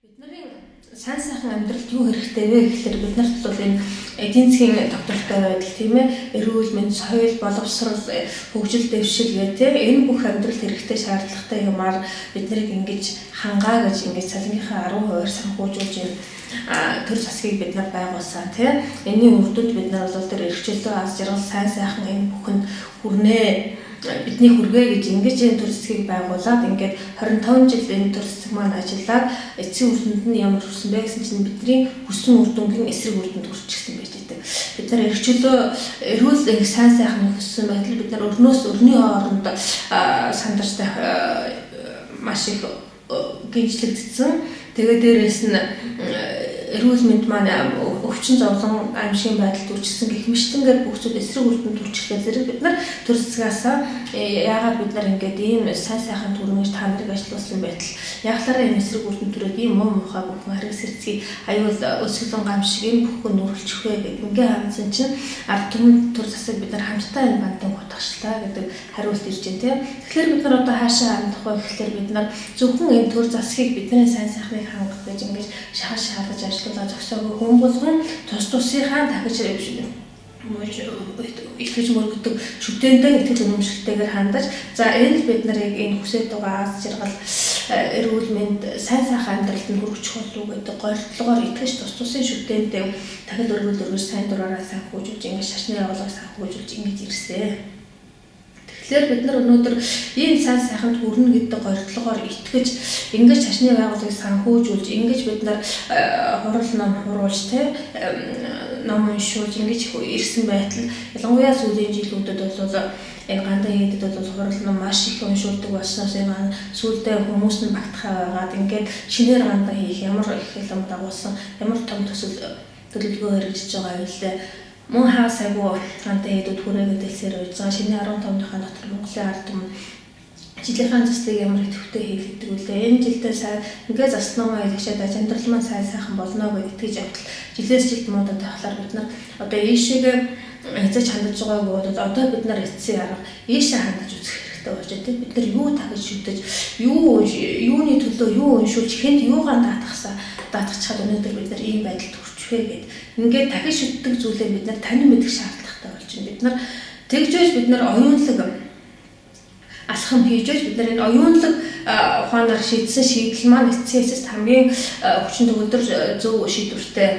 Бидний сайн сайхан амьдралд юу хэрэгтэй вэ гэхээр бид нарт бол энэ эдийн засгийн тогтвортой байдал тийм ээ, эрүүл мэнд, соёл, боловсрол, хөгжил, дэвшил гэх тийм энэ бүх амьдралд хэрэгтэй шаардлагатай юмар биднийг ингэж хангаа гэж ингэж цалингийнхаа 10%-аар санхүүжүүлж энэ төр засгийг бид нар байгуулсан тийм. Энийн үр дүнд бид нар бол тэр эрхчлөө аз жаргал сайн сайхан энэ бүхэнд хүрнэ. Бидний хүргээ гэж ингэж энэ төр засгийг байгуулад ингээд 25 жил энэ төр засаг маань ажиллаад эцсийн үр дүнд нь ямар хүрсэн бэ гэсэн чинь бидний хүссэн үр дүнгийн эсрэг үр дүнд хүрчихсэн байж байгаа. Бид нар эрхчлөө эрүүл их сайн сайхан хүссэн байтал бид нар өрний хооронд сандарч маш их гинжлэгдсэн. Тэгээ дээрээс нь эрүүл мэнд маань өвчин зовлон аимшигын байдалд үржсэн гэх мэтлэнгээр бүх зүйл эсрэг үр дүнд үржихдээ зэрэг бид нар төр засгаас яагаад бид нар ингээд ийм сайн сайхан түрмэж та нарыг ажиллуулсан байтал яглаараа энэ эсрэг үр дүнд төрөөд ийм муу мухай бүхэн харгас хэрцгий аюул өсгөлөн гамшиг энэ бүхэн нүрэлчих вэ гэдэг ингээ хаансан чинь ард түмэн төр засаг бид нар хамтдаа энэ бантан готгочлаа гэдэг хариулт ирж байна тийм. Тэгэхээр бид нар одоо хаашаа хандах вэ гэхээр бид нар зөвхөн энэ төр засгийг бидний сайн сайхныг хангах гэж ингэж шахаж ажиллуулаад зогсоогүй хүн болгон тус тусынхаа дахиж итгэж мөрөгдөг шүтээндээ итгэл үнэмшилтэйгээр хандаж за энэ бид нарыг энэ хүсэж байгаа аз жаргал эрүүл мэнд сайн сайхан амьдралд нь хүргэж болов гэдэг горилдлогоор итгэж тус тусын шүтээндээ дахил өргөж сайн дураараа санхүүжүүлж ингэж шашны явуулгыг санхүүжүүлж ингэж ирсэн. Тэгэхээр бид нар өнөөдөр ийм сайн сайханд хүрнэ гэдэг горилдлогоор итгэж ингэж шашны байгууллагыг санхүүжүүлж ингэж бид нар хурал ном хуруулж ном уншуулж ингэж ирсэн байтал ялангуяа сүүлийн жилүүдэд бол энэ гандан хийдэд бол хурал ном маш их уншуулдаг болсноос энэ сүүлдээ хүмүүс нь багтахаа байгаад ингээд шинээр гандан хийх ямар их юм дагуулсан ямар том төсөл төлөвлөгөө хэрэгжиж байгаа юм лээ. Мөн хаа сайгүй гандан хийдэд хүрээгээд дэлсээр байж байгаа шинэ 15-ныхаа дотор Монголын ард түмэн жилийнхаа зэслийг ямар идэвхтэй хийлгдэг үлээ. Энэ жилдээ сайн ингээд заснамаа хэлгчээд амьдрал маань сайн сайхан болно гэж итгэж явтал жилээс жилд муудад тахлаар бид нар одоо ийшээгээ хязгаарч хандаж байгааг бодоод одоо бид нар эцсийн арга ийшээ хандаж үзэх хэрэгтэй болж байна. Бид нар юу тагж шүтэж юуны төлөө юу уншуулж хэнд юугаа даатгахчаад өнөөдөр бид нар ийм байдалд хүрчихвэ гэд ингээд дахиж шүтдэг зүйлээ бид нар тань мэдэх шаардлагатай болж байна. Бид нар тэгжээж бид нар оюунлаг алхам хийж бид нар энэ оюунлаг ухаанаар шийдсэн шийдэл маань эцсээс хамгийн хүчин төгөлдөр зөв шийдвэртэй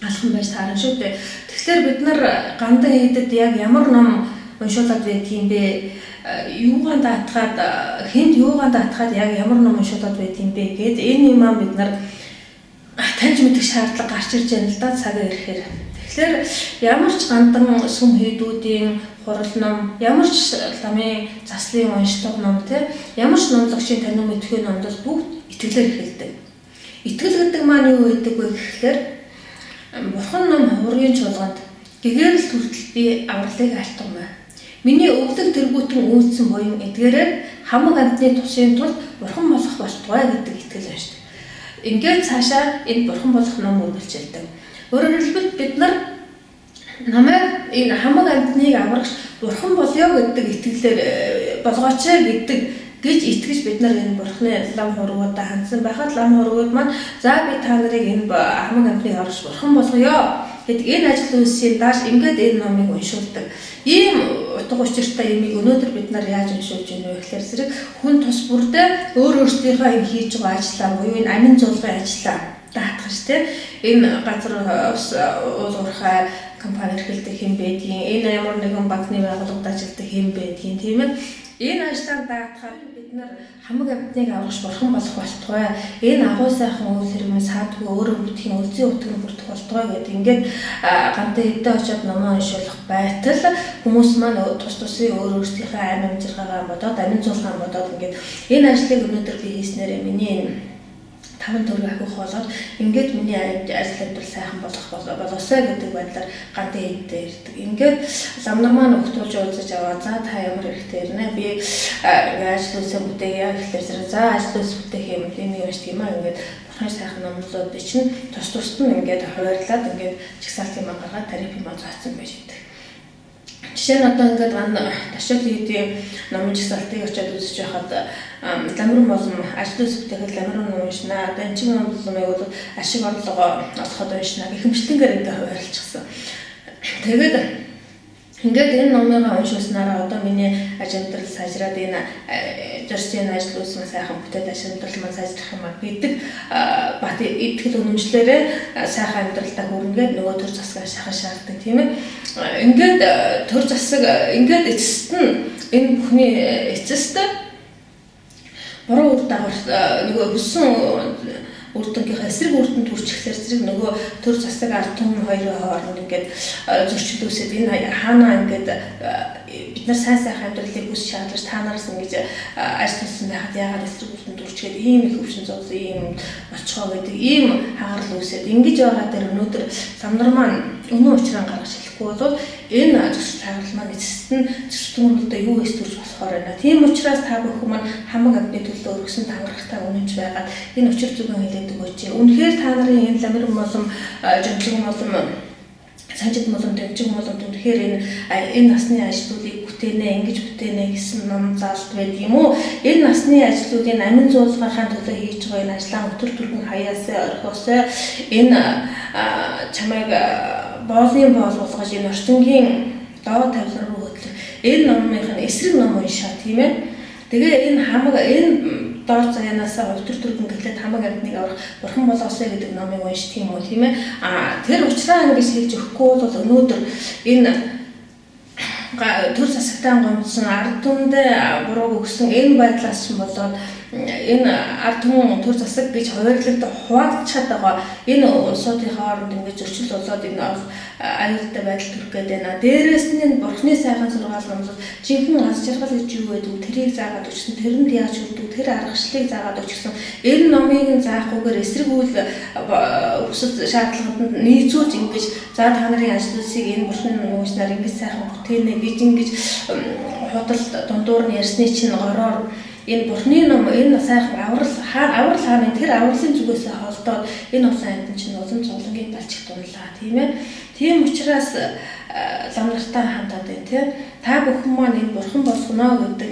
алхам байж таарна шүү дээ. Тэгэхээр бид нар гандан хийдэд яг ямар ном уншуулад байдгийг бэ? Юугаа даатгаад хэнд юугаа даатгаад яг ямар ном уншуулад байдгийг бэ гэд энэ юм бид нар таньж мэдэх шаардлага гарч ирж байна л да цагаа ирэхээр. Тэгэхээр ямар ч гандан сүм хийдүүдийн хурал ном, ямар ч ламын заслын уншдаг ном ямар ч номлогчийн танин мэдхүйн номдол бүгд итгэлээр эхэлдэг. Итгэл гэдэг маань юу гэдэг вэ гэхээр бурхан ном хургийн чуулганд гэгэрэл хүртэл би авралыг алтгамаа. Миний өвлөг тэргүүтэн үйлцэн буян эдгээрээр хамаг амьтны тусын тулд бурхан болох болтугай гэдэг итгэл байна шүү дээ. Ингээд цаашаа энэ бурхан болох ном үргэлжилдэг. Өөрөөр хэлбэл бид нар намайг энэ хамаг амьтныг аврагч бурхан болё гэдэг итгэлээр болгооч гэдэг гэж итгэж бид нар энэ бурханы лам хургуудаа хандсан байхад лам хургууд маань за би та нарыг энэ хамаг амьтныг аврагч бурхан болгоё гэдэг энэ ажил үйлсийн дааш ингээд энэ номыг уншуулдаг. Ийм утга учиртай юмыг өнөөдөр бид нар яаж уншуулж байна вэ гэхээр зэрэг хүн тус бүрдээ өөрсдийнхөө энэ хийж байгаа ажлаа буюу энэ амин зуулгын ажлаа даатгаж энэ газар уулуурхай компани эрхэлдэг хэм байдгийн энэ ямар нэгэн банкны байгууллагад ажилладаг хэм байдгийн тийм ээ энэ ажлаар даатахаар бид нар хамаг амьтныг аврагч бурхан болох болтугай энэ агуу сайхан үйл хэрмээ саадгүй өөрөө бүтгэн үлзий утгыг бүрдэх болтугай гэдэг ингээд гандан хэдэн очоод номоо уншуулах байтал хүмүүс маань тус тусын өөрсдийнхөө амин амжиргаагаа бодоод амин зургаа бодоод ингээд энэ ажлыг өнөөдөр би хийснээр миний 5 төгрөг авах болоод ингээд миний ажил амьдрал сайхан болоосай гэдэг байдлаар гандан хэдтэй ирдэг. Ингээд ламнар маань өгтүүлж уулзаж аваа. За та ямар хэрэгтэй ирнэ? Би ажил үйлсээ бүтээе гэхлээр за ажил үйлс бүтээх юм энийг уншдаг юм аа ингээд бурханы сайхан номлоод чинь тус тусд нь ингээд хуваарлаад ингээд чагсаалт юм гаргаад тариф юм заасан байж байдаг. Жишээ нь одоо ингээд ташаал хийдийн номын жагсаалтыг очиад үзэж байхад ламрын болон ажил үзэгтэйгээр ламрын ном уншнаа. Одоо энэ чинь ном бол ашиг орлого олоход уншнаа гэх мэтлэнгээр ингээд хуваарлцсан. Тэгээд ингээд энэ номыг уншуулснараа одоо миний аж амьдрал сайжраад энэ зорьсон ажил үйлс маань сайхан бүтээд аж амьдрал маань сайжрах юм аа гэдэг бат итгэл үнэмшлэрээ сайхан амьдралдаа хүрнгээд нөгөө төр засгаа шахах шаарддаг тийм ээ. Ингээд төр засаг ингээд эцэст нь энэ бүхний эцэст буруу үр дагавар нөгөө өссөн үрдөнгийнхээ эсрэг үрдэнд хүрчихлээр зэрэг нөгөө төр засаг ард түмэн хоёрын хооронд ингээд зөрчил үүсээд энэ хаанаа ингээд бид нар сайн амьдралыг хүсэж шаардлагач та нараас ингэж ажил хийсэн байхад яагаад эсрэг үрдэнд хүрчгээд ийм их өвчин зовсон ийм очихоо гэдэг ийм хагарал үүсээд ингэж байгаа дээр өнөөдөр замнар маань өнөө учраа гаргаж хэлэхгүй бол энэ зөрчил хагарал маань эцэст нь зөрчилдөрмөдөө юу гэж төрж болохоор байна. Тийм учраас та бүхэн маань хамаг амтны төлөө өргөсөн тангарахтай үнэнч байгаад энэ учир зүгэн хэлээд өгөөч. Үнэхээр та нарын энэ ламрын болон жамжиг болон санжид болон дэмжиг болон үнэхээр энэ насны ажлуудыг бүтээнэ, ингэж бүтээнэ гэсэн ном заалт байдаг юм уу? Энэ насны ажлуудын амин зуулгахын төлөө хийж байгаа энэ ажлаа өтөр түргэн хаяасаа орхиосоо энэ чамайг боолын боол болгож энэ орчингийн доод тавилан руу хөтлөх энэ номын эсрэг ном уншаа тийм ээ. Тэгээ энэ хамаг энэ доор заяанасаа өтөр түргэн гэлээд хамаг амьтныг аврах бурхан болоосоо гэдэг номыг уншдаг юм уу тийм ээ. Тэр учраас ингэж хэлж өгөхгүй бол өнөөдөр энэ төр засагтаа гомдсон ард түмэндээ буруу өгсөн энэ байдлаас ч болоод энэ ард түмэн төр засаг гэж хуваарлагдаж хуваагдчихад байгаа энэ улсуудын хооронд ингэж зөрчил болоод энэ аюултай байдал төрөх гээд байна. Дээрээс нь бурхны сайхан сургаал номлол жинхэнэ аз жаргал гэж юу гэдэг тэрийг заагаад өгсөн, тэрэнд яаж өгдөг, тэр аргачлалыг заагаад өгсөн. Энэ номыг заахгүйгээр эсрэг үйл хүсэл шаардлаганд нийцүүлж ингэж за та нарын ажлыг энэ бурхны номнаар ингэж сайхан бүтээнэ гэж ингэж худал дундуур нь ярьсны чинь гороор энэ бурхны ном энэ сайхан аврал хааны тэр авралын зүгээс холдоод энэ олон амьтан чинь улам зовлонгийн балчиг дунлаа тийм ээ. Тийм учраас ламнартаа хандаад байна тийм. Та бүхэн маань энэ бурхан болгоно гэдэг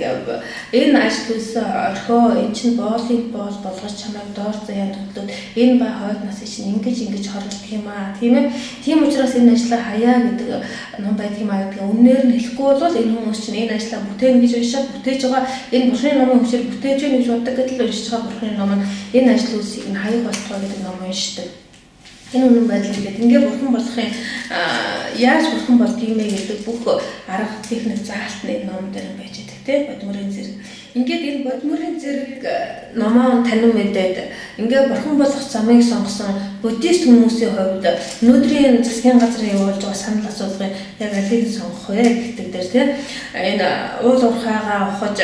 энэ ажил үйлсээ орхио энэ чинь боолыг боол болгож чамайг доор заяа төглөөд энэ бай хойднаас чинь ингэж хорлох юм аа тийм ээ. Тийм учраас энэ ажлаа хаяа гэдэг ном байдаг юм аа гэдэг үнээр нь хэлэхгүй бол энэ хүмүүс чинь энэ ажлаа бүтээн гэж уншаад бүтээж байгаа энэ бурханы номын хүчээр бүтээж гэнэ гэж боддог гэдэл уншиж байгаа бурханы ном нь энэ ажил үйлсийг нь хаяа болгох гэдэг ном уншдаг. Энэ үнэн байдал ингээд бурхан болохын яаж бурхан болдгийг нэ гэдэг бүх арга техник заалт нэг ном дээр байж байгаа тийм бодмөрийн зэрэг. Ингээд энэ бодмөрийн зэрэг номоо танин мэдээд ингээд бурхан болох замыг сонгосон буддист хүмүүсийн хувьд өнөөдрийн засгийн газрын явуулж байгаа санал асуулгын яг алийг сонгох вэ гэдэг дээр тийм энэ уул уурхайгаа ухаж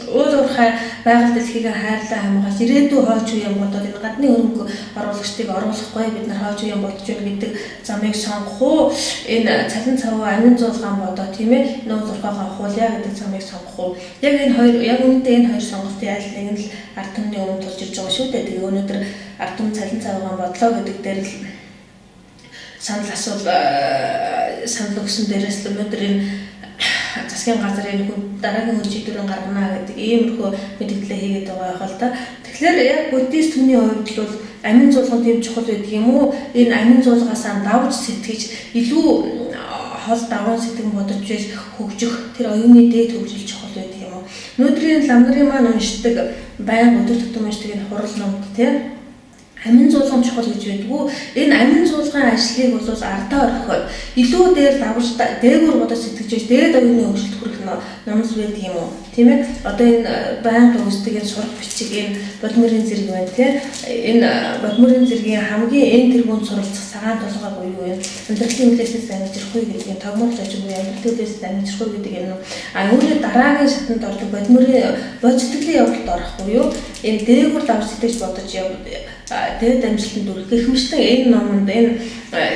уул уурхай байгаль дэлхийг хайрлаа хамгаалж ирээдүйн хойч үеийн бодоод энэ гадны хөрөнгө оруулагчдыг оруулахгүй бид нар хойч үеийн бодож байна гэдэг замыг сонгох уу энэ цалин цавуу амин зуулгаан бодоо тийм ээ нууц уурхайгаа хуулъя гэдэг замыг сонгох уу яг энэ хоёр яг үүндээ энэ хоёр сонголтын аль нэг нь л ард түмний өмнө тулж ирж байгаа шүү дээ. Тэгээ өнөөдөр ард түмэн цалин цавуугаан бодлоо гэдэг дээр л санал өгсөн дээрээс л өнөөдөр энэ засгийн газрын дараагийн хөржигдөрийн гаргана гэдэг иймэрхүү мэдээлэл хийгээд байгаа байх л да. Тэгэхээр яг буддист хүний хувьд бол амин зуулган тийм чухал байдаг юм уу? Энэ амин зуулгаасаа давж сэтгэж илүү хол даван сэтгэн бодож байж хөгжих тэр оюуны дээд хөгжил чухал байдаг юм уу? Өнөөдрийн ламнарын маань уншдаг байнга өдөр тутам уншдаг энэ хурал номд тийм амин зуулган чухал гэж байдгүй. Энэ амин зуулган ажлыг бол ардаа орхиод илүү дээр давж дээгүүр бодож сэтгэж дээд оюуны хөгжилд хүрэх номс байдаг юм уу? Тийм ээ. Одоо энэ байнга үүсдэг энэ сурах бичиг энэ бодмөрийн зэрэг байна тийм. Энэ бодмөрийн зэргийн хамгийн энэ тэргүүнд суралцах цагаан толгой буюу энэ амьдралын үлээсээс ангижрахгүй гэдэг энэ тогмол зожиг буюу амьдралын үлээсээс ангижрахгүй гэдэг энэ үүний дараагийн шатанд ордог бодмөрийн бодцоглын явдалд орох буюу энэ дээгүүр давж сэтгэж бодож дээд амжилтанд хүрэх гэх мэт энэ номонд энэ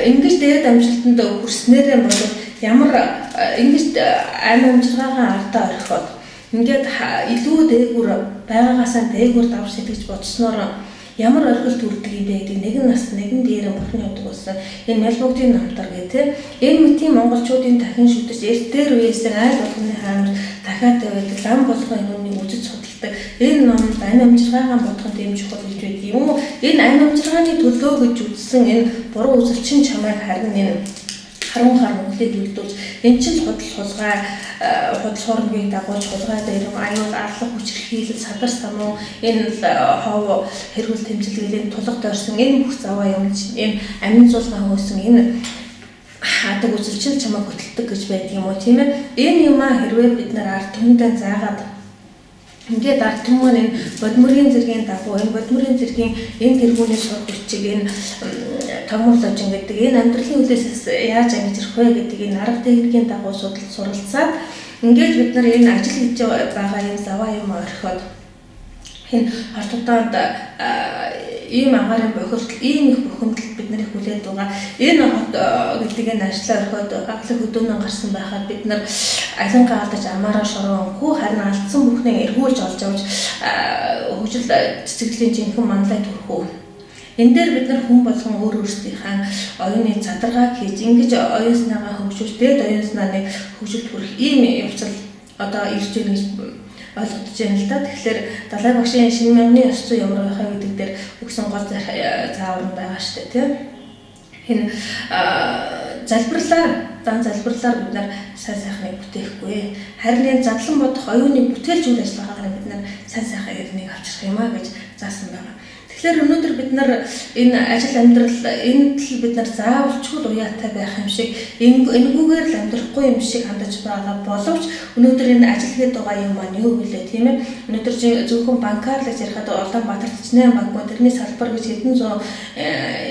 ингэж дээд амжилтанд хүрснээрээ бол ямар ингэж амин амжиргаагаа ардаа орхиод ингээд илүү дээгүүр байгаагаасаа дээгүүр давж сэтгэж бодсноор ямар оргил төрдөг юм бэ гэдэг нэгэн нас нэгэн дээр бурхны өдөг болсон энэ мялбогдын намтар гэх тийм энэ мэтийн монголчуудын дахин шүтэж эртээр үеэсээ айл болгоны хаамар дахиад байдаг лам болгон энүүнийг үзэж судалдаг энэ номд ань амжиргаагаан бодоход юм чухал гэж байдаг юм уу энэ ань амжиргааны төлөө гэж үзсэн энэ буруу үзэлчин чамайг харин энэ харун Монголыг үлдүүлж энэ чинь худал хулгай худал хуурмыг дагуулж хулгай дээр аюул арлах хүчрхийлэл садар самуу энэ хов хэрүүл тэмцэлгэлийн тулга дорсон энэ бүх заваа юм чинь энэ амин зулгаан хөөсөн энэ хаадаг үзэлчин чамайг хөтэлдэг гэж байдаг юм уу тийм ээ энэ юмаа хэрвээ бид нар ард түмэндээ заагаад ингээд ард түмэн энэ бодмөрийн зэргийн дагуу энэ бодмөрийн зэргийн энэ тэргүүний сур хүчиг энэ томруулж ингээд энэ амьдралын үлээсээс яаж амжирх вэ гэдэг энэ арга техникийн дагуу суралцаад ингээд бид нар энэ ажил хийж байгаа энэ заваа юм орхиод энэ хортодод ийм агарын бохирдол ийм их бухимдал бид нарыг хүлээд байгаа. Энэ хот гэдэг энэ ажлаа орхиод аглах хөдөөнөө гарсан байхад бид нар алин гаалдаж амаараа шороонгүй харин алдсан бүхнийг эргүүлж олж авч хөгжил цэцэглэлийн жинхэнэ манлай төрхөө. Энэ дээр бид нар хүн болгон өөр өөрсдийнхээ оюуны задаргааг хийж ингэж оюун санаагаа хөгжүүлж дээд оюун санааны хөгжилд хүрэх ийм явцал одоо ирж байна гэж ойлгож байна л да. Тэгэхээр Далай багшийн шинэ мянганы ёс зүй ямар байхаа гэдэг дээр өгсөн гол заавар нь байгаа шүү дээ тийм. Энэ залбирлаар бид нар сайн сайхныг бүтээхгүй. Харин энэ задлан бодох оюуны бүтээлч үйл ажиллагаагаар бид нар сайн сайхан ирнийг авчрах юм а гэж заасан байгаа. Тэгэхээр өнөөдөр бид нар энэ ажил амьдрал энэ тал бид нар заавалчгүй уяатай байх юм шиг энэгүүгээр л амьдрахгүй юм шиг хандаж байгаа боловч өнөөдөр энэ ажил гээд байгаа юм маань юу вэ тийм ээ өнөөдөр зөвхөн банкар л ярихад Улаанбаатар 48 банк ба тэрний салбар гэж хэдэн зуун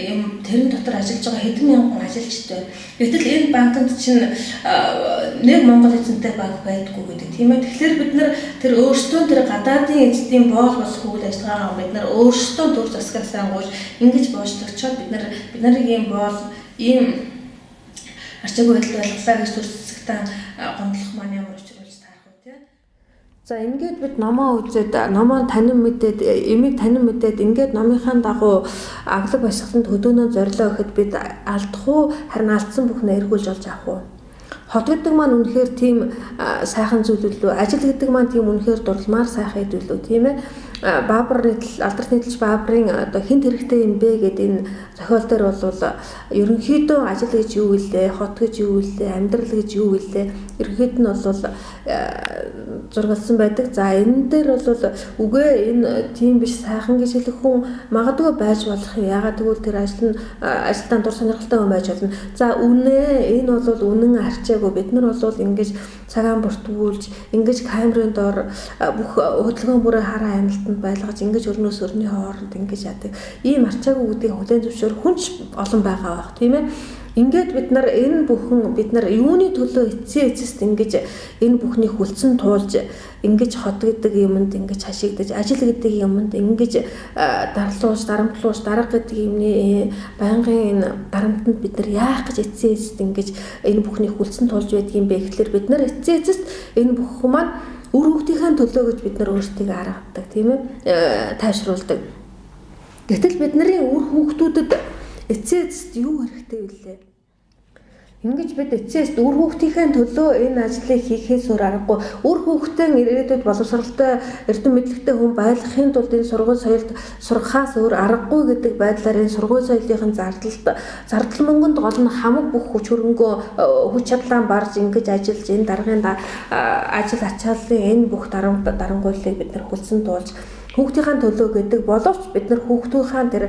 юм тэрэн дотор ажиллаж байгаа хэдэн мянган ажилчтай. Гэтэл энэ банкнд чинь нэг Монгол эзэнтэй банк байдаггүй гэдэг тийм ээ. Тэгэхээр бид нар тэр өөрсдөө тэр гадаадын эзэдийн боол болох үйл ажиллагаагаа бид нар өөрсдөө дүр засгаасаа гоош ингэж боожтогчоод бид нарыг ийм боол ийм арчаагүй байдал байлгалаа гэж дүр засагтаа гомдлох маань ямар учруулж таарах вэ тийм. За ингээд бид номоо үзээд номоо танин мэдээд эмийг танин мэдээд ингээд номынхаа дагуу аглаг башхалтанд хөдөөнөө зорилоо гэхэд бид алдах уу харин алдсан бүхнээ эргүүлж олж авах уу? Хот гэдэг маань үнэхээр тийм сайхан зүйл үү? Ажил гэдэг маань тийм үнэхээр дурламар сайхан зүйл үү тийм ээ? Баабар алдарт нийтлж Баабарын одоо хинт хэрэгтэй юм бэ гэдэг энэ зохиол дээр бол ерөнхийдөө ажил гэж юу вэ? Хот гэж юу вэ? Амьдрал гэж юу вэ? Ерөнхийд нь бол зургалсан байдаг. За энэ дээр бол үгүй энэ тийм биш сайхан гэж хэлэх хүн магадгүй байж болох юм. Ягаад гэвэл тэр ажилтан дур сонирхолтой хүн байж болно. За үнэ энэ бол үнэн арчаагүй бид нар бол ингэж цагаан бүртгүүлж ингэж камерын доор бүх хөдөлгөөн бүрээ хараа амилтанд байлгаж ингэж өрнөөс өрний хооронд ингэж яадаг. Ийм арчаагүй гэдгийг хүлээн зөвшөөрөх хүн ч олон байгаа байх тийм ээ. Ингээд бид нар энэ бүхэн бид нар юуны төлөө эцэст ингэж энэ бүхнийг хүлцэн туулж ингэж хот гэдэг юмд ингэж хашигдаж ажил гэдэг юмд ингэж дарамтлуулж дарга гэдэг юмны байнгын энэ дарамтанд бид нар яах гэж эцэст ингэж энэ бүхнийг хүлцэн туулж байдаг юм бэ гэхэлэр бид нар эцэст энэ бүхэн маань үр хүүхдийнхээ төлөө гэж бид нар өөрсдийг харгадаг тийм ээ тайвшруулдаг. Гэтэл бидний үр хүүхдүүдэд эцэст юу хэрэгтэй вүлээ? Ингэж бид эцэст үр хүүхдийнхээ төлөө энэ ажлыг хийхээс өөр аргагүй. Үр хүүхдээ ирээдүйд боловсралтай эрдэм мэдлэгтэй хүн байлгахын тулд энэ сургууль соёлд сурахаас өөр аргагүй гэдэг байдлаар энэ сургууль соёлын зардал мөнгөнд гол нь хамаг бүх хүч хөрөнгөө хүч чадлаа барж ингэж ажиллаж энэ даргын ажил ачааллын энэ бүх дарангуйлыг бид нар хүлцэн туулж хүүхдийн төлөө гэдэг боловч бид нар хүүхдүүдийн тэр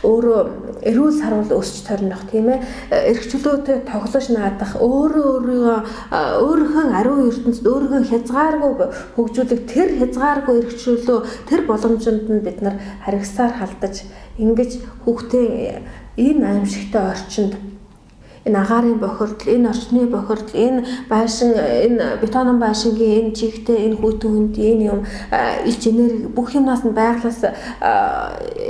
өөрөө эрүүл сарвал өсч торнох тийм ээ эрх чөлөөтэй тоглож наадах өөрийнхөө ариун ертөнцид өөрийгөө хязгааргүй хөгжүүлэх тэр хязгааргүй эрх чөлөө тэр боломжинд нь бид нар харигсаар халдаж ингэж хүүхдийн энэ аимшигтай орчинд энэ агаарын бохирдол, энэ орчны бохирдол, энэ байшин, энэ бетонон байшингийн энэ чигтэй, энэ хүйтэн хүнд, энэ юм илч энерги бүх юмнаас нь байглаас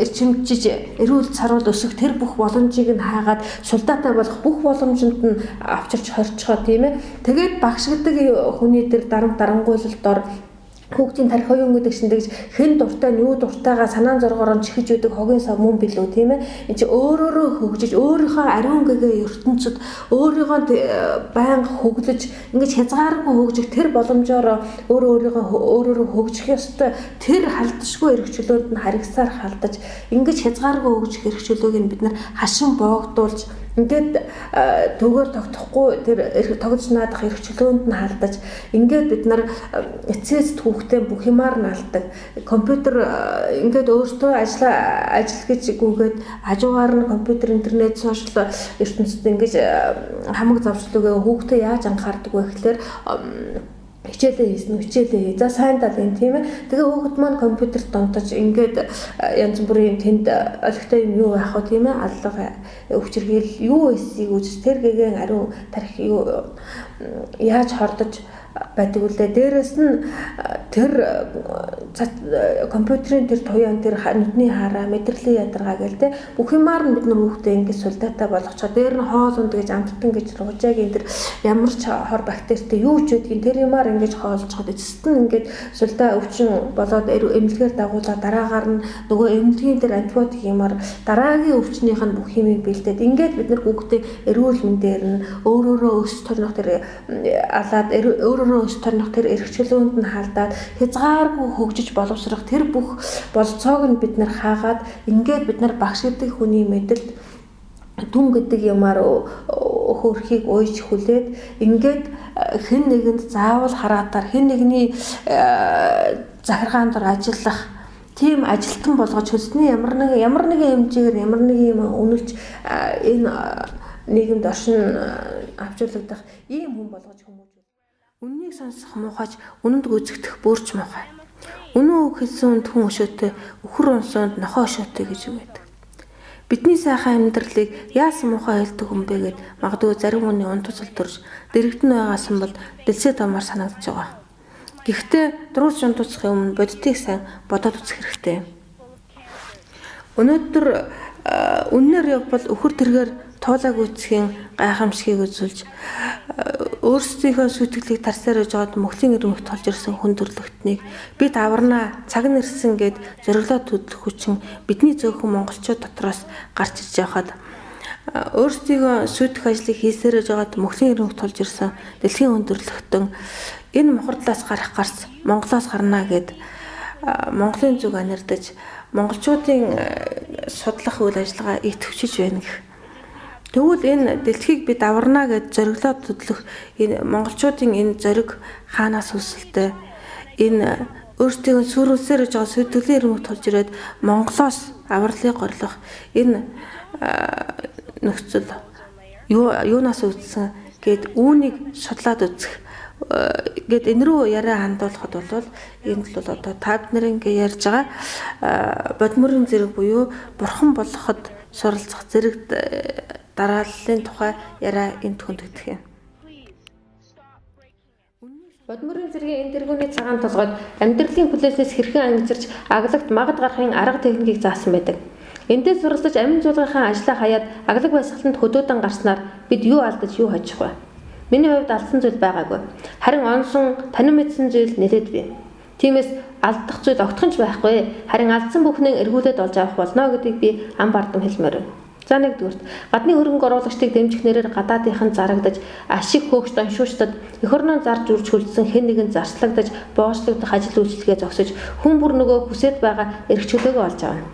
эрчимжиж эрүүл сарвал өсөх тэр бүх боломжийг нь хаагаад сулдаатай болох бүх боломжинд нь авчирч хорчгоо тийм ээ. Тэгээд багш гэдэг хүний тэр дарангуйлалтоор хүүхдийн тарих оюун гэдэг шиндэгж хэн дуртай нь юу дуртайгаа санаан зоргоор нь чихэж өгдөг хогийн сав мөн билүү тийм ээ. Энд чи өөрөөрөө хөгжиж өөрийнхөө ариун гэгээ ертөнцид өөрийгөө байнга хөглөж ингэж хязгааргүй хөгжих тэр боломжоор өөрөөрөө хөгжих ёстой тэр халдшгүй эрх чөлөөнд нь харигсаар халдаж ингэж хязгааргүй хөгжих эрх чөлөөг нь бид нар хашин боогдуулж ингээд төгөөр тогтохгүй тэр тогтож наадах эрх чөлөөнд нь халдаж ингээд бид нар эцээс түүхтэй бүх юмар нь алдаг. Компьютер ингээд өөртөө ажил гэж гүгээд хажуугаар нь компьютер интернет сошиал ертөнцид ингэж хамаг завшлуугаа хүүхдээ яаж анхаардаг вэ гэхээр хичээлээ хийсэн хичээлээ. За сайн даа юм тийм ээ. Тэгээ хүүхэд маань компьютерт донтож ингээд янз бүрийн тэнд олигтой юм юу байх вэ тийм ээ. Аллага өвчргээл юу эсийг үзэж тэр гэгийн ариун тарих юу яаж хордож байдаг үлээ. Дээрээс нь тэр компьютерийн тэр туяан тэр нүдний хараа мэдрэлийн ядаргаа гээл те бүх юмар нь бид нар хүүхдээ ингэж сулдаатай болгочоо. Дээр нь хоол унд гэж амттан гэж ружаагийн тэр ямар ч хор бактеритэй юу ч үдгийн тэр юмар ингэж хоолцоход эцэст нь ингэж сулдаа өвчин болоод эмнэлгээр дагуулаад дараагаар нь нөгөө эмнэлгийн тэр антибиотик юмар дараагийн өвчнийх нь бүх юмыг бэлдээд ингээд бид нар хүүхдээ эрүүл мэндээр нь өөрөөрөө өс төрнөх тэр алаад өөрөөрөө өс төрнөх тэр эрх чөлөөнд нь халдаад хязгааргүй хөгжиж боловсрох тэр бүх болцоог нь бид нар хаагаад ингээд бид нар багш гэдэг хүний мэдэлд түн гэдэг юмар хөөрхийг уйж хүлээд ингээд хэн нэгэнд заавал хараатаар хэн нэгний захиргаан дор ажиллах тийм ажилтан болгож хөлсний ямар нэгэн хэмжээгээр ямар нэг юм үнэлж энэ нийгэмд оршин авчруулагдах ийм хүн болгож хүмүүжүүл. Үннийг сонсох муухайч үнэнд гүйцэтгэх бүрч муухай. Үнэн үг хэлсэн үнд хүн өшөөтэй, өхөр унсуунд нохоо өшөөтэй гэж үг байдаг. Бидний сайхан амьдралыг яасан муухай хэлдэг хүн бэ гэд магадгүй зарим хүний унтцал төрж дэрэгдэн байгаасан бол дэлсээ томоор санагдаж байгаа. Гэхдээ дуруус унтцахын өмнө бодитыг сайн бодоод үзэх хэрэгтэй. Өнөөдөр үннээр явбал өхөр тэргээр туулаг үүсгийн гайхамшигыг үзүүлж өөрсдийнхөө сүтгэлийг тарсаар өгж байгаад мөхлийн ирмэгт толж ирсэн хүн төрлөختнийг бид аварнаа цаг нэрсэн гэд зориглоод хөдлөх хүчин бидний зөөхөн монголчууд дотроос гарч ирж байхад өөрсдийнхөө сүтгэх ажлыг хийсээр өгж байгаад мөхлийн ирмэгт толж ирсэн дэлхийн хүн төрлөختөн энэ мохордлоос гарс Монголоос гарнаа гэд Монголын зүг анирдаж монголчуудын судлах үйл ажиллагаа идэвхжиж байна гэх. Тэгвэл энэ дэлхийг бид аварнаа гэж зориглоод төдлөх энэ монголчуудын энэ зориг хаанаас үүсэлтэй энэ өөрсдөө сүрүүлсээр гэж байгаа сүтгэлийн ирмэг тулж ирээд Монголоос авралыг горлох энэ нөхцөл юунаас үүдсэн гэд үүнийг судлаад үзэх гэд энэ рүү яриа хандуулахад бол энэ л одоо та бид ингээ ярьж байгаа бодмөрийн зэрэг буюу бурхан болоход суралцах зэрэг дарааллын тухай яриа энд хөндөгдөх юм. Бодмөрийн зэргийн энэ тэргүүний цагаан толгойд амьдралын хүлээсээс хэрхэн ангижирч аглагт магад гарахын арга техникийг заасан байдаг. Эндээс суралцаж амин зуулгийнхаа ажлаа хаяад аглаг байсгаланд хөдөөдөн гарснаар бид юу алдаж юу хожих вэ? Миний хувьд алдсан зүйл байгаагүй. Харин онсон танин мэдсэн зүйл нэлээд бий. Тиймээс алдах зүйл огтхон ч байхгүй. Харин алдсан бүхнийг эргүүлээд олж авах болно гэдгийг би ам бардам хэлмээр байна. За нэгдүгürt гадны хөрөнгө оруулагчдыг дэмжих нэрээр гадаадынхан зарагдаж ашиг хөөгч оншуучдад эх орноо зарж үрж хүлдсэн хэн нэгэн зарцлагдаж боочлогдох ажил үйлчлэгээ зогсож хүн бүр нөгөө хүсэж байгаа эрх чөлөөгөө олж авна.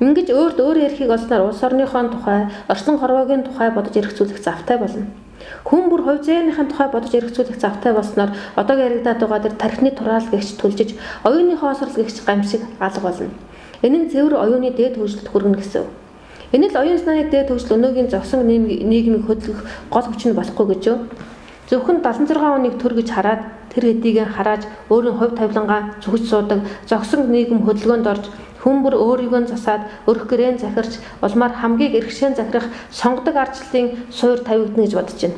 Ингэж өөрт өөр эрхийг олсноор улс орныхон тухай, орчлон хорвоогийн тухай бодож эрхцүүлэх завтай болно. Хүн бүр хувь зээний тухай бодож эрхцүүлэх завтай болсноор одоо яригадаад байгаа тэр тархины тураал гэгч түлжиж оюуны хоосрол гэгч гамшиг алга болно. Энэ нь цэвэр оюуны дээд хөгжилд хүрнэ гэсэн. Энэ л оюун санааны дээд хөгжил өнөөгийн зовсон нийгмийг хөдөлгөх гол хүчин болохгүй гэж юу? Зөвхөн 76 оныг төр гэж хараад тэр хэдийг харааж өөрийн хувь тавилангаа зүгж суудаг зовсон нийгэм хөдөлгөөнд орж хүн бүр өөрийгөө засаад өрх гэрэн захирч улмаар хамгийн эрхшээн захирах сонгодог ардчлалын суур тавигдана гэж бодож байна.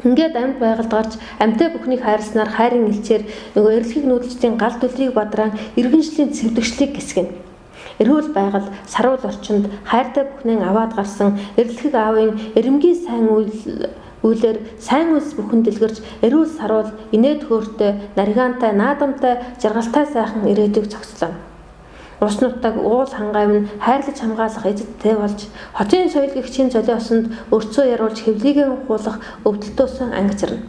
Ингээд амьд байгальд гарч амьтаа бүхнийг хайрласнаар хайрын илчээр нөгөө эрэлхийг нүүдэлчдийн гал төлрийг бадраан иргэншлийн цэвдэгчлийг гисгэнэ. Эрүүл байгаль, саруул орчинд хайртай бүхнээ аваад гарсан эрэлхийг аавын эрэмгийн сайн Үйлээр сайн үйлс бүхэн дэлгэрч эрүүл саруул, инээд хөөртэй, наригаантай, наадамтай, жаргалтай сайхан ирээдүйг зогслоо. Ус нутаг уул хангайв нь хайрлаж хамгаалах эзэдтэй болж хотын соёл гэгчийн золиосонд өрцөө яруулж хэвлийгэн хуулах өвдөлтөөсөн ангижирна.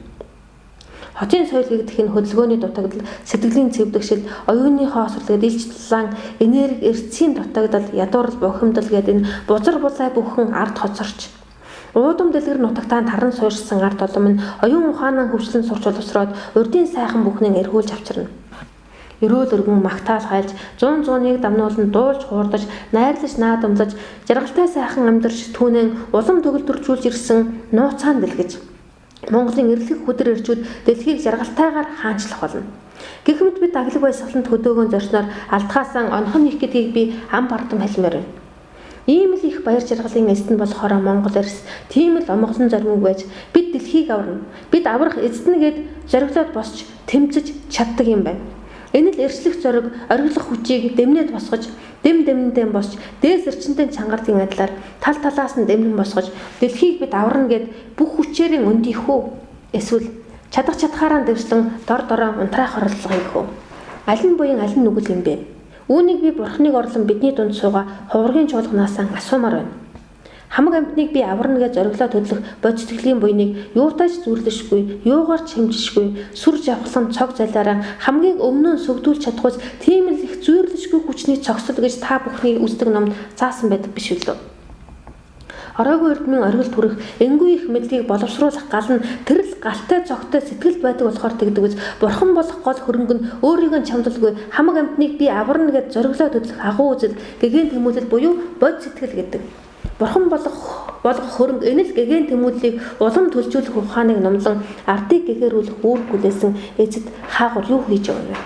Хотын соёл гэгдэх нь хөдөлгөөний дутагдал, сэтгэлийн цэвдэгшил, оюуныхоо осрлогод илч тулаан, энерги, эрсцийн дутагдал, ядуурл, бухимдал гэдэг энэ бузар булай бүхэн ард хоцорч уудам дэлгэр нутагтаа таран суурьшсан ард олон нь оюун ухаанаа хөгжлөн сурч боловсроод урдын сайхан бүхнийг эргүүлж авчирна. Өрөөл өргөн магтаал хайлж, 100-100-ыг дамнуулан дуулж хуурдаж, найрлаж наадамлаж, жаргалтай сайхан амьдарч түүнэн улам төгөлдржүүлж ирсэн нууцаан дэлгэж Монголын эрлэг хүдэр ирчүүд дэлхийг жаргалтайгаар хаанчлах болно. Гэхмэд бид аглаг баясгаланд хөдөөгөн зорсноор алдхаасан онхон их гэдгийг би ам бардам хэлмээр байна. Ийм л их баяр жаргалын эзэд нь болохоор Монгол эрс тийм л омголон зоримог байж бид дэлхийг аварна. Бид аврах эзэднэ гэд зориглоод босч тэмцэж чаддаг юм байна. Энэ л эрслэх зориг, оргилох хүчийг дэмнээд босгож, дэм-дэмнэндээ босч, дээс эрчимтэй чангардын адилаар тал талаас нь дэмнэн босгож, дэлхийг бид аварна гэд бүх хүчээрээ өндийх үү? Эсвэл чадах чадхаараа дэвслэн дор дороо унтраах оролдлого хийх үү? Аль нь буян аль нь нүгэл юм бэ? Үүнийг би бурхныг орлон бидний дунд суугаа хувргийн чуулганаас асуумаар байна. Хамаг амьтныг би аварна гэж зориглоод хөдлөх бодцтгэлийн буйныг юутайч зүрлэшгүй, юугаар ч хэмжишгүй, сүр жавхлан цог залаараа хамгийн өмнө нь сүгдүүлж чадхуйс тийм л их зүйрлэшгүй хүчний цогцол гэж та бүхний үздэг номд заасан байдаг биш үү? Оройгүй эрдмийн оргилд хүрэх энгүй их мэдлэгийг боловсруулах гал нь тэрл галтай цогтой сэтгэл байдаг болохоор тэгдэг үз. Бурхан болох гол хөрөнгө нь өөрийгөө чамдалгүй хамаг амьтныг би аварна гэж зориглоод хөдлөх агуу үзэл, гэгээн тэмүүлэл буюу бод сэтгэл гэдэг. Бурхан болгох хөрөнгө энэ л гэгээн тэмүүллийг улам төлжүүлэх ухааныг номлон ардыг гэгэрүүлэх үүрэг хүлээсэн эзэд хаагур юу хийж байгаа вэ?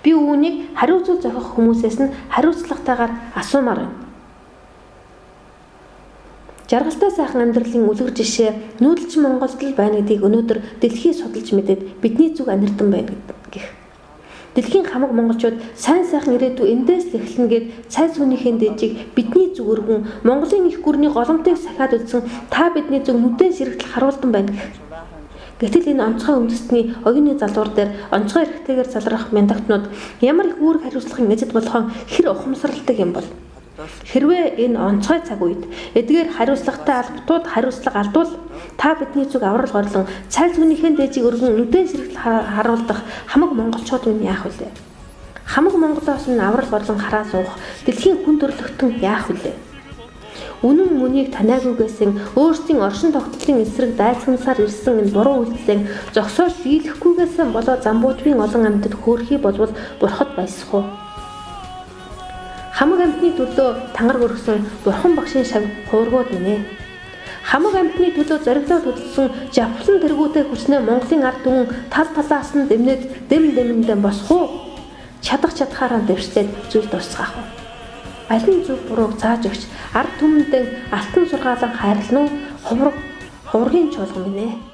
Би үүнийг хариуцуул зохих хүмүүсээс нь хариуцлагатайгаар асуумаар байна. Жаргалтай сайхан амьдралын үлгэр жишээ нүүдэлчин Монголд л байна гэдгийг өнөөдөр дэлхий судалж мэдээд бидний зүг анирдан байна гэх. Дэлхийн хамаг монголчууд сайн сайхан ирээдүй эндээс л эхэлнэ гэд цай сүнийхэн дээжийг бидний зүг өргөн Монголын их гүрний голомтыг сахиад үлдсэн та бидний зүг нүдэн сэрэгтэл харуулдан байна гэх. Гэтэл энэ онцгой үндэстний оюуны залуур дээр онцгой эрхтэйгээр залрах мяндагтнууд ямар их үүрэг хариуцлагын эзэд болохон хэр ухамсарладаг юм бол. Хэрвээ энэ онцгой цаг үед эдгээр хариуцлагатай албатууд хариуцлага алдвал та бидний зүг аврал горлон цай сүнийхэн дээжийг өргөн нүдэн сэрэгтэл харуулдах хамаг монголчууд нь яах вүлээ? Хамаг Монголоос нь аврал горлон хараа суух дэлхийн хүн төрлөختөн яах вүлээ? Үнэн мөнийг таниагүйгээсэн өөрсдийн оршин тогтлын эсрэг дайсагнасаар ирсэн энэ буруу үйлдэлийг зогсоож дийлэхгүйгээсэн болоо замбуудын олон амьтад хөөрхий болвол бурхад баясах уу? Хамаг амьтны төлөө тангар өргсөн бурхан багшийн шав хуургууд нэ. Хамаг амьтны төлөө зориглоод хөдөлсөн жавхлан тэргүүтэй хүчнээ Монголын ард түмэн тал талаас нь дэмнээд дэм-дэмэндээ босох уу? Чадах чадхаараа дэвшлээд зүйл тусгаах уу? Аль нь зөв бурууг зааж өгч ард түмэндээ алтан сургаалan хайрлана уу? Хувргийн чуулган минь ээ.